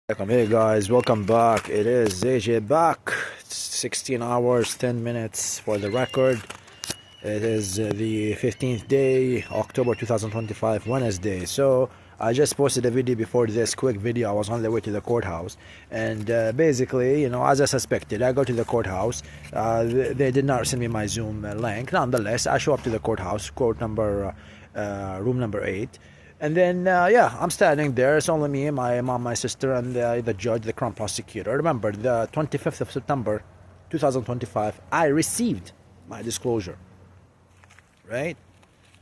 Welcome, hey guys, welcome back. It is AJ back. It's 16 hours 10 minutes for the record. It is the 15th day, October 2025, Wednesday. So I just posted a video before this quick video. I was on the way to the courthouse, and basically, as I suspected, I go to the courthouse. They did not send me my Zoom link. Nonetheless, I show up to the courthouse, room number 8. And then, I'm standing there. It's only me, my mom, my sister, and the judge, the crown prosecutor. Remember, the 25th of September, 2025, I received my disclosure, right?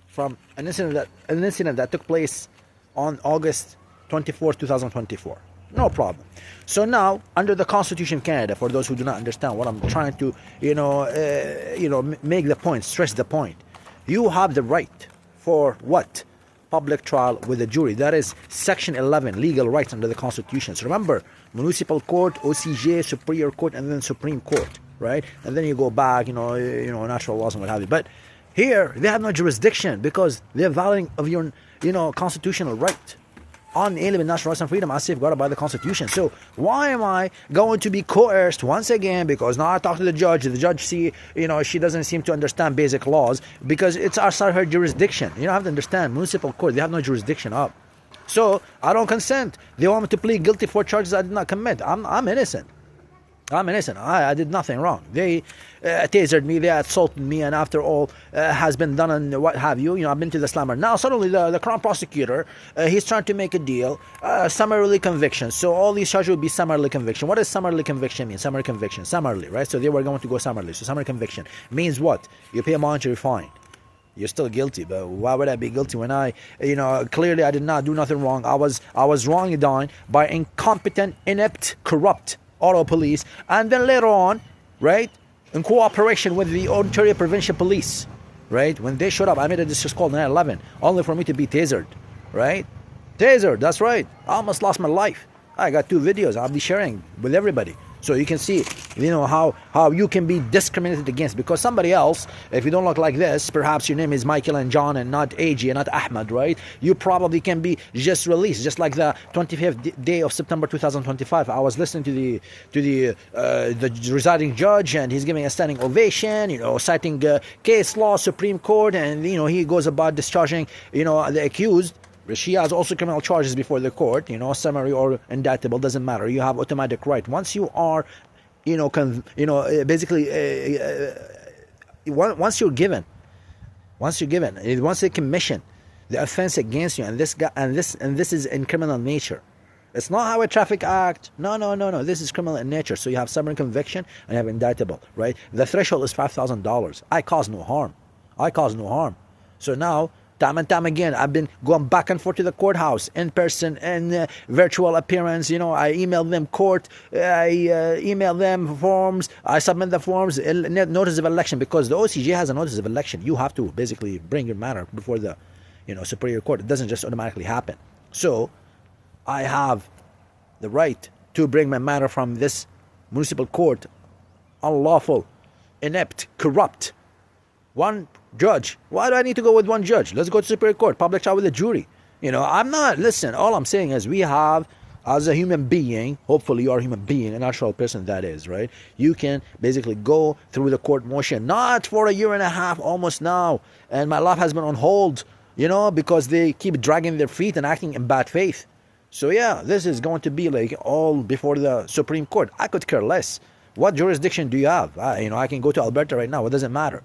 From an incident that took place on August 24th, 2024. No problem. So now, under the Constitution of Canada, for those who do not understand what I'm trying to, make the point, stress the point, you have the right for what? Public trial with a jury. That is Section 11, legal rights under the Constitution. So remember, municipal court, OCJ, Superior Court, and then Supreme Court, right? And then you go back, natural laws and what have you. But here, they have no jurisdiction because they're violating of your, constitutional right. Unalienable national rights and freedom as safeguarded by the Constitution. So why am I going to be coerced once again? Because now I talk to the judge. The judge she doesn't seem to understand basic laws because it's outside her jurisdiction. You have to understand, municipal court, they have no jurisdiction up. So I don't consent. They want me to plead guilty for charges I did not commit. I'm innocent. I'm innocent. I did nothing wrong. They tasered me. They assaulted me, and after all has been done and what have you, I've been to the slammer. Now suddenly the crown prosecutor, he's trying to make a deal, summarily conviction. So all these charges will be summarily conviction. What does summarily conviction mean? Summary conviction, summarily, right? So they were going to go summarily. So summary conviction means what? You pay a monetary fine. You're still guilty, but why would I be guilty when clearly I did not do nothing wrong. I was wrongly done by incompetent, inept, corrupt auto police, and then later on, right, in cooperation with the Ontario Provincial Police, right, when they showed up, I made a distress call 911, only for me to be tasered, right? Tasered, that's right. I almost lost my life. I got 2 videos I'll be sharing with everybody. So you can see, how you can be discriminated against because somebody else, if you don't look like this, perhaps your name is Michael and John and not AJ and not Ahmed, right? You probably can be just released, just like the 25th day of September 2025. I was listening to the residing judge, and he's giving a standing ovation, citing case law, Supreme Court, and he goes about discharging, the accused. She has also criminal charges before the court, summary or indictable, doesn't matter. You have automatic right. Once you are, once they commission the offense against you, and this is in criminal nature. It's not Highway Traffic Act. No. This is criminal in nature. So you have summary conviction and you have indictable, right? The threshold is $5,000. I cause no harm. So now, time and time again, I've been going back and forth to the courthouse, in person and virtual appearance. I email them court, I email them forms, I submit the forms, notice of election, because the OCJ has a notice of election. You have to basically bring your matter before the Superior Court. It doesn't just automatically happen. So I have the right to bring my matter from this municipal court, unlawful, inept, corrupt. One judge. Why do I need to go with one judge? Let's go to Superior Court, public trial with a jury. Listen, all I'm saying is we have, as a human being, hopefully you're a human being, a natural person that is, right? You can basically go through the court motion, not for 1.5 years, almost now. And my life has been on hold, because they keep dragging their feet and acting in bad faith. So this is going to be like all before the Supreme Court. I could care less. What jurisdiction do you have? I can go to Alberta right now. It doesn't matter.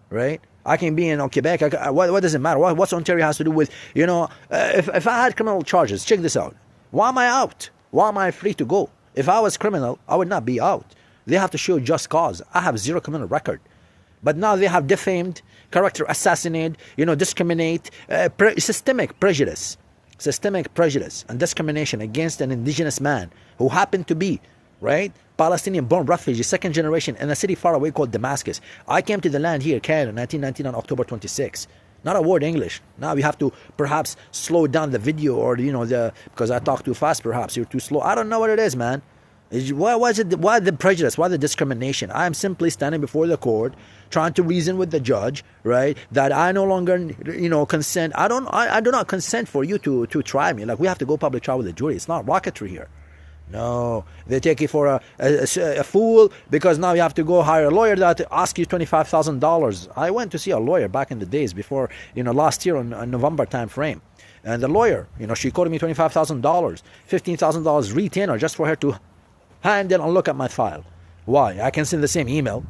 Right? I can be in Quebec. What does it matter? What's Ontario has to do with, if I had criminal charges, check this out. Why am I out? Why am I free to go? If I was criminal, I would not be out. They have to show just cause. I have 0 criminal record. But now they have defamed, character assassinated, discriminate, systemic prejudice and discrimination against an indigenous man who happened to be, right, Palestinian-born refugee, 2nd generation, in a city far away called Damascus. I came to the land here, Canada, 1999, October 26. Not a word English. Now we have to perhaps slow down the video, or because I talk too fast. Perhaps you're too slow. I don't know what it is, man. Why the prejudice? Why the discrimination? I'm simply standing before the court, trying to reason with the judge, right? That I no longer, consent. I do not consent for you to try me. Like, we have to go public trial with the jury. It's not rocketry here. No, they take you for a fool, because now you have to go hire a lawyer that asks you $25,000. I went to see a lawyer back in the days before, last year on November time frame. And the lawyer, she quoted me $25,000, $15,000 retainer just for her to hand in and look at my file. Why? I can send the same email.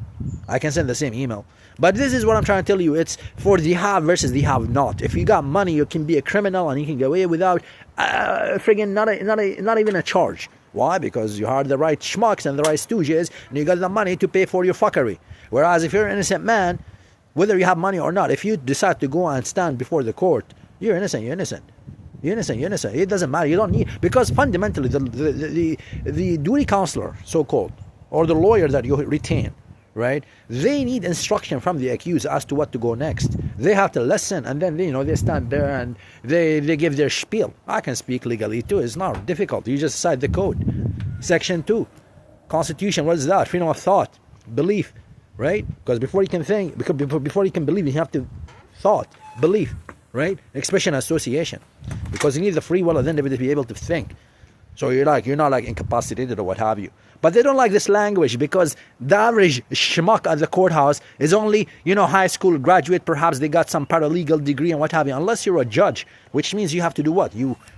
But this is what I'm trying to tell you. It's for the have versus the have not. If you got money, you can be a criminal and you can get away without friggin' not even a charge. Why? Because you hired the right schmucks and the right stooges, and you got the money to pay for your fuckery. Whereas if you're an innocent man, whether you have money or not, if you decide to go and stand before the court, you're innocent. It doesn't matter. You don't need, because fundamentally the duty counselor, so-called, or the lawyer that you retain, right? They need instruction from the accused as to what to go next. They have to listen, and then they stand there and they give their spiel. I can speak legally too. It's not difficult. You just cite the code. Section 2, Constitution. What is that? Freedom of thought, belief, right? Because before you can think, before you can believe, you have to thought, belief, right? Expression, association. Because you need the free will of the individual to be able to think. So you're not like incapacitated or what have you. But they don't like this language, because the average schmuck at the courthouse is only, high school graduate. Perhaps they got some paralegal degree and what have you. Unless you're a judge, which means you have to do what?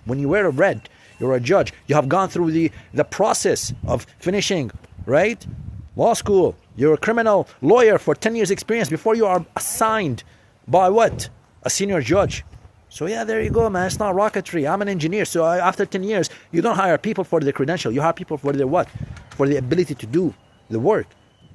When you wear a red, you're a judge. You have gone through the process of finishing, right? Law school. You're a criminal lawyer for 10 years experience before you are assigned by what? A senior judge. So yeah, there you go, man. It's not rocketry. I'm an engineer. So after 10 years, you don't hire people for their credential. You hire people for their what? For the ability to do the work.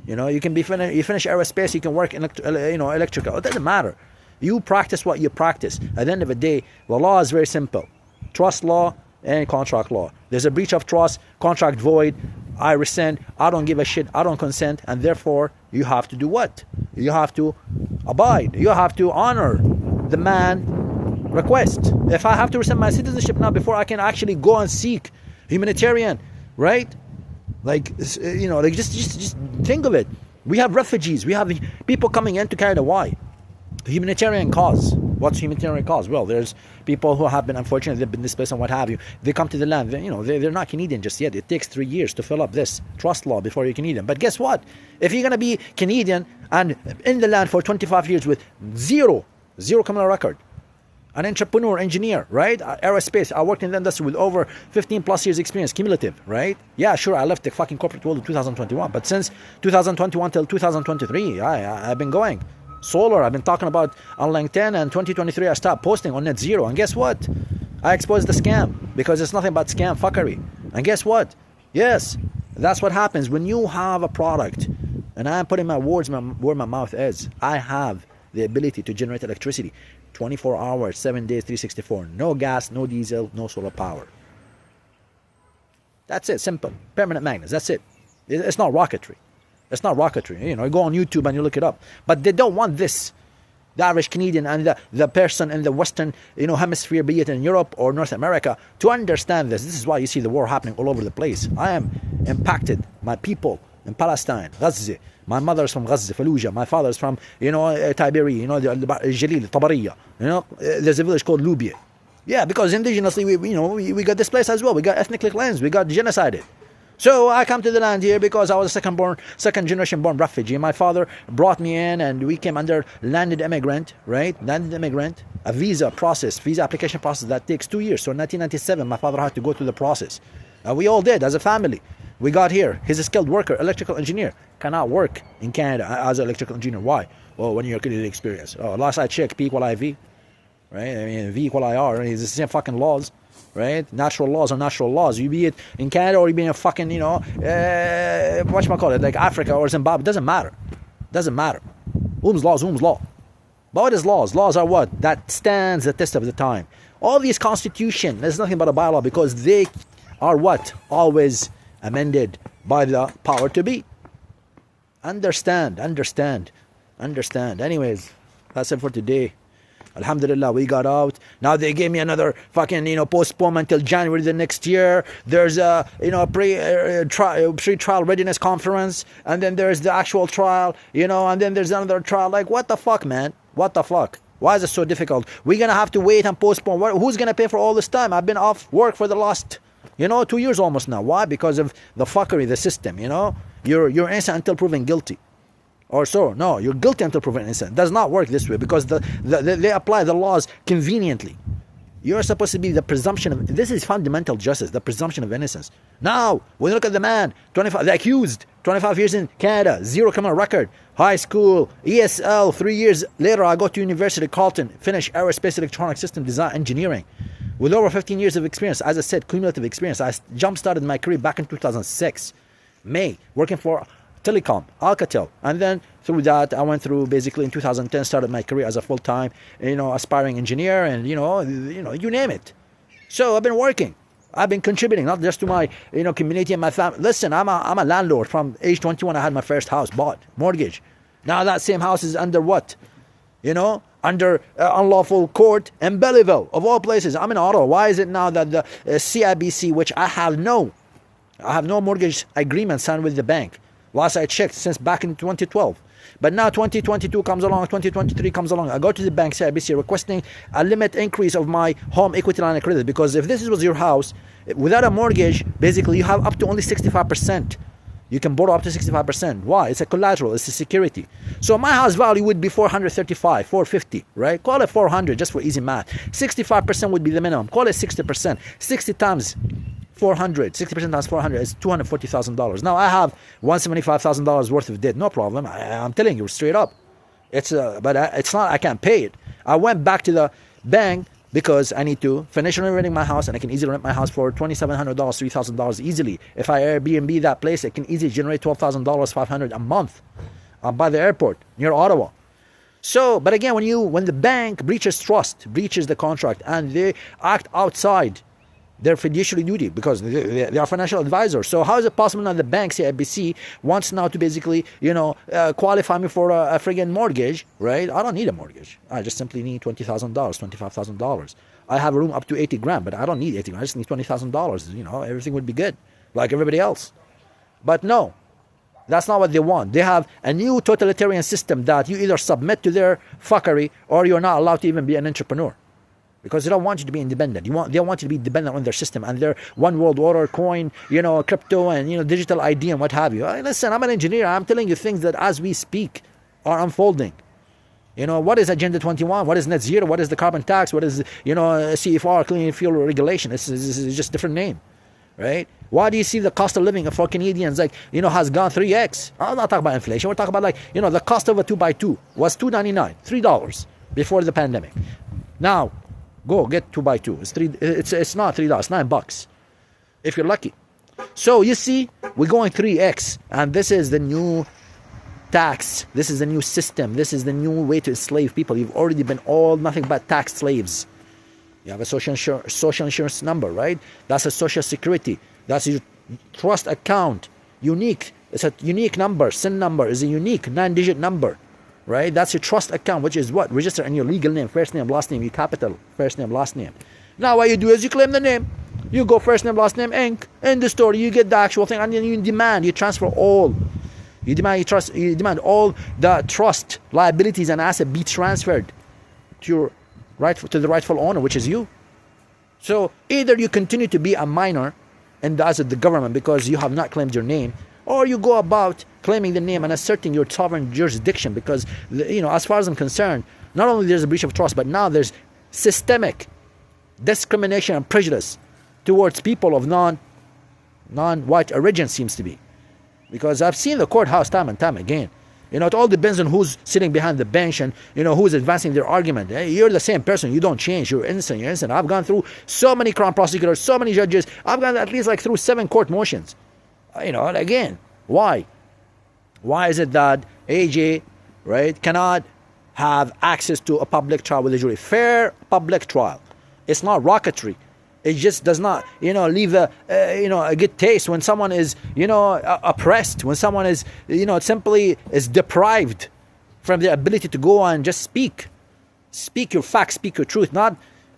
You can be you finish aerospace, you can work in electrical. It doesn't matter. You practice what you practice. At the end of the day, the law is very simple. Trust law and contract law. There's a breach of trust, contract void, I rescind, I don't give a shit, I don't consent, and therefore you have to do what? You have to abide. You have to honor the man request. If I have to rescind my citizenship now before I can actually go and seek humanitarian, right? Just think of it. We have refugees. We have people coming in to Canada. Why? Humanitarian cause. What's humanitarian cause? Well, there's people who have been, unfortunately, they've been displaced and what have you. They come to the land. They're not Canadian just yet. It takes 3 years to fill up this trust law before you're Canadian. But guess what? If you're going to be Canadian and in the land for 25 years with zero criminal record, an entrepreneur, engineer, right? Aerospace. I worked in the industry with over 15 plus years experience, cumulative, right? Yeah, sure, I left the fucking corporate world in 2021, but since 2021 till 2023, I've been going. Solar, I've been talking about on LinkedIn, and 2023 I stopped posting on net zero. And guess what? I exposed the scam, because it's nothing but scam fuckery. And guess what? Yes, that's what happens when you have a product, and I'm putting my words where my mouth is. I have the ability to generate electricity 24 hours, 7 days, 364. No gas, no diesel, no solar power. That's it, simple. Permanent magnets, that's it. It's not rocketry. It's not rocketry. You go on YouTube and you look it up. But they don't want this. The average Canadian and the person in the Western hemisphere, be it in Europe or North America, to understand this. This is why you see the war happening all over the place. I am impacted. My people in Palestine, Gaza. My mother's from Gaza, Fallujah. My father's from, Tiberi, Jalil, Tabariya. There's a village called Lubia. Yeah, because indigenously, we got displaced as well. We got ethnically cleansed. We got genocided. So I come to the land here because I was a second generation born refugee. My father brought me in, and we came under landed immigrant, right? Landed immigrant, a visa application process that takes 2 years. So in 1997, my father had to go through the process. We all did as a family. We got here. He's a skilled worker, electrical engineer. Cannot work in Canada as an electrical engineer. Why? Well, 1 year Canadian experience. Last I checked, P equal IV, right? I mean, V equal IR. It's the same fucking laws, right? Natural laws are natural laws. You be it in Canada or you be in a fucking, whatchamacallit, like Africa or Zimbabwe. Doesn't matter. Doesn't matter. Ohm's law is Ohm's law. But what is laws? Laws are what? That stands the test of the time. All these constitution, there's nothing but a bylaw, because they are what? Always amended by the power to be. Understand. Anyways, that's it for today. Alhamdulillah, we got out. Now they gave me another fucking, postponement until January the next year. There's a, pre-trial readiness conference, and then there's the actual trial, and then there's another trial. Like, what the fuck, man? What the fuck? Why is it so difficult? We're gonna have to wait and postpone. Who's gonna pay for all this time? I've been off work for the last 2 years almost now. Why? Because of the fuckery, the system, You're innocent until proven guilty. Or so. No, you're guilty until proven innocent. It does not work this way because they apply the laws conveniently. You're supposed to be the presumption of... This is fundamental justice, the presumption of innocence. Now, when you look at the man, the accused, 25 years in Canada, 0 criminal record, high school, ESL, 3 years later I go to University Carleton, finish aerospace electronic system design engineering. With over 15 years of experience, as I said, cumulative experience. I jump-started my career back in 2006, May, working for Telecom, Alcatel, and then through that I went through basically in 2010 started my career as a full-time aspiring engineer, and you name it. So I've been working, I've been contributing not just to my community and my family. Listen, I'm a landlord. From age 21 I had my first house bought, mortgage. Now that same house is under what? Under unlawful court in Belleville, of all places. I'm in Ottawa. Why is it now that the CIBC, which I have no mortgage agreement signed with the bank, last I checked, since back in 2012. But now 2022 comes along, 2023 comes along. I go to the bank, CIBC, requesting a limit increase of my home equity line of credit. Because if this was your house, without a mortgage, basically you have up to only 65%. You can borrow up to 65%. Why? It's a collateral, it's a security. So my house value would be 435, 450, right? Call it 400 just for easy math. 65% would be the minimum. Call it 60%. 60 times 400, 60% times 400 is $240,000. Now I have $175,000 worth of debt, no problem. I'm telling you straight up. It's not I can't pay it. I went back to the bank because I need to finish renovating my house, and I can easily rent my house for $2,700, $3,000 easily. If I Airbnb that place, it can easily generate $12,000, $500 a month by the airport near Ottawa. So, but again, when the bank breaches trust, breaches the contract, and they act outside their fiduciary duty, because they are financial advisors. So how is it possible now the bank, CIBC, wants now to basically, qualify me for a friggin' mortgage, right? I don't need a mortgage. I just simply need $20,000, $25,000. I have a room up to 80 grand, but I don't need 80 grand. I just need $20,000. Everything would be good, like everybody else. But no, that's not what they want. They have a new totalitarian system that you either submit to their fuckery or you're not allowed to even be an entrepreneur. Because they don't want you to be independent. They want you to be dependent on their system and their one world order, coin, crypto, and digital ID and what have you. Listen, I'm an engineer. I'm telling you things that as we speak are unfolding. What is Agenda 21? What is net zero? What is the carbon tax? What is CFR, clean fuel regulation? This is just a different name, right? Why do you see the cost of living for Canadians has gone 3x? I'm not talking about inflation. We're talking about the cost of a 2x2 was $2.99, $3 before the pandemic. Now, go get 2x2. It's not $3, it's $9 if you're lucky. So you see, we're going 3x, and this is the new tax. This is the new system. This is the new way to enslave people. You've already been all nothing but tax slaves. You have a social insurance number, right? That's a social security. That's your trust account. Unique. It's a unique number. SIN number is a unique 9-digit number. Right? That's your trust account, which is what? Register in your legal name, first name, last name, your capital, first name, last name. Now what you do is you claim the name. You go first name, last name, Inc. In the story, you get the actual thing, and then you transfer all. You demand all the trust, liabilities, and asset be transferred to the rightful owner, which is you. So either you continue to be a minor in the eyes of the government because you have not claimed your name, or you go about claiming the name and asserting your sovereign jurisdiction, because as far as I'm concerned, not only there's a breach of trust, but now there's systemic discrimination and prejudice towards people of non-white origin, seems to be. Because I've seen the courthouse time and time again. It all depends on who's sitting behind the bench and who's advancing their argument. You're the same person. You don't change. You're innocent. I've gone through so many crown prosecutors, so many judges. I've gone at least through 7 court motions. Again, why? Why is it that AJ, right, cannot have access to a public trial with a jury? Fair public trial. It's not rocketry. It just does not, leave a good taste when someone is, oppressed, when someone is, simply is deprived from the ability to go and just speak. Speak your facts, speak your truth, not,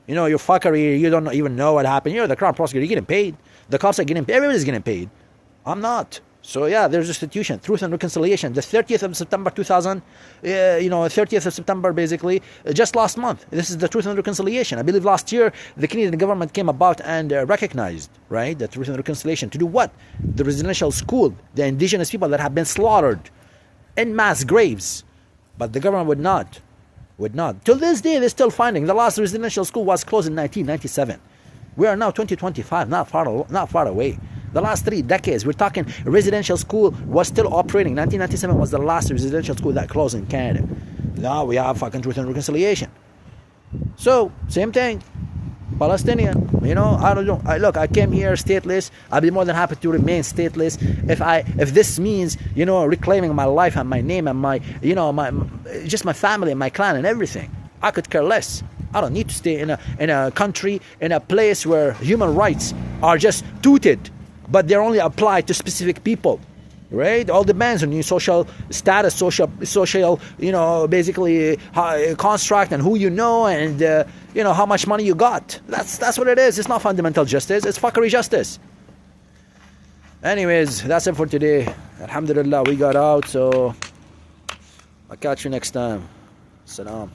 your fuckery, you don't even know what happened. You're the crown prosecutor, you're getting paid. The cops are getting paid, everybody's getting paid. I'm not. So yeah, there's restitution, truth and reconciliation. The 30th of September 30th of September, basically, just last month. This is the truth and reconciliation. I believe last year the Canadian government came about and recognized, right, the truth and reconciliation. To do what? The residential school, the indigenous people that have been slaughtered in mass graves, but the government would not. Till this day, they're still finding. The last residential school was closed in 1997. We are now 2025, not far away. The last 3 decades, we're talking residential school was still operating. 1997 was the last residential school that closed in Canada. Now we have fucking truth and reconciliation. So, same thing. Palestinian, I don't know. Look, I came here stateless. I'd be more than happy to remain stateless if this means, reclaiming my life and my name and my family and my clan and everything. I could care less. I don't need to stay in a country, in a place where human rights are just tooted, but they're only applied to specific people, right? All depends on your social status, social, basically construct, and who you know, and how much money you got. That's what it is. It's not fundamental justice. It's fuckery justice. Anyways, that's it for today. Alhamdulillah, we got out. So I'll catch you next time. Salam.